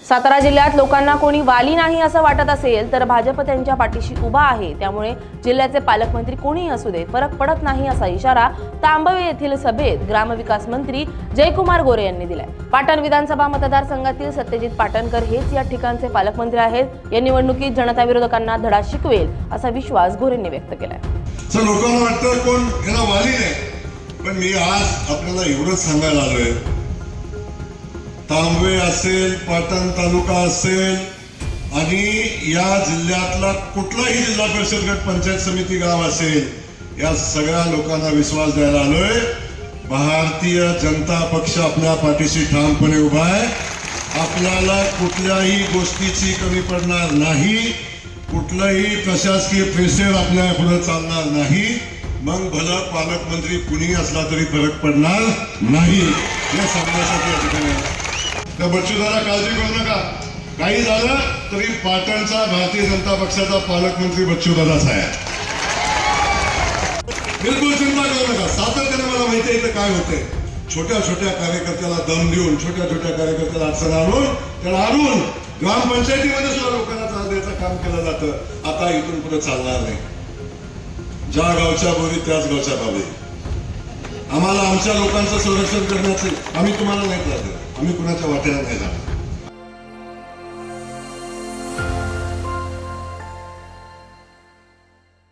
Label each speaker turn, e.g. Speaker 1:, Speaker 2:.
Speaker 1: सातारा जिल्ह्यात लोकांना कोणी वाली नाही असं वाटत असेल तर भाजप त्यांच्या पाठीशी उभा आहे। त्यामुळे जिल्ह्याचे पालकमंत्री कोणीही असू दे फरक पडत नाही असा इशारा तांबवे येथील सभेत ग्रामविकास मंत्री जयकुमार गोरे यांनी दिलाय। पाटण विधानसभा मतदारसंघातील सत्यजित पाटणकर हेच या ठिकाणचे पालकमंत्री आहेत। या निवडणुकीत जनता विरोधकांना धडा शिकवेल असा विश्वास गोरेंनी व्यक्त केलाय।
Speaker 2: लोकांना वाटतं कोण याला वाली नाही, पण मी आज आपल्याला एवढंच सांगायला आलोय, तांबवे असेल, पाटण तालुका असेल आणि या जिल्ह्यातला कुठलाही जिल्हा परिषद गट पंचायत समिती गाव असेल, या सगळ्या लोकांना विश्वास द्यायला आलोय। भारतीय जनता पक्ष आपल्या पाठीशी ठामपणे उभा आहे। आपल्याला कुठल्याही गोष्टीची कमी पडणार नाही, कुठलाही प्रशासकीय प्रेशर आपल्या पुढे चालणार नाही। मग भलं पालकमंत्री कुणी असला तरी फरक पडणार नाही हे सांगण्यासाठी या ठिकाणी तर बच्चूदादा काळजी करू नका, काही झालं तरी पाटणचा भारतीय जनता पक्षाचा पालकमंत्री बच्चूदादाच आहे। बिलकुल चिंता करू नका। सातत्याने मला माहिती आहे इथं काय होते, छोट्या छोट्या कार्यकर्त्याला दम देऊन, छोट्या छोट्या कार्यकर्त्याला अडचण आणून त्याला हारून ग्रामपंचायतीमध्ये सुद्धा लोकांना त्रास द्यायचं काम केलं जातं। आता इथून पुढे चालणार नाही। ज्या गावच्या बोरी त्याच गावच्या बाबी। आम्हाला आमच्या लोकांचं संरक्षण करण्याचे आम्ही तुम्हाला नाही त्रास देत, आम्ही कुणाच्या वाटेला नाही जाणार।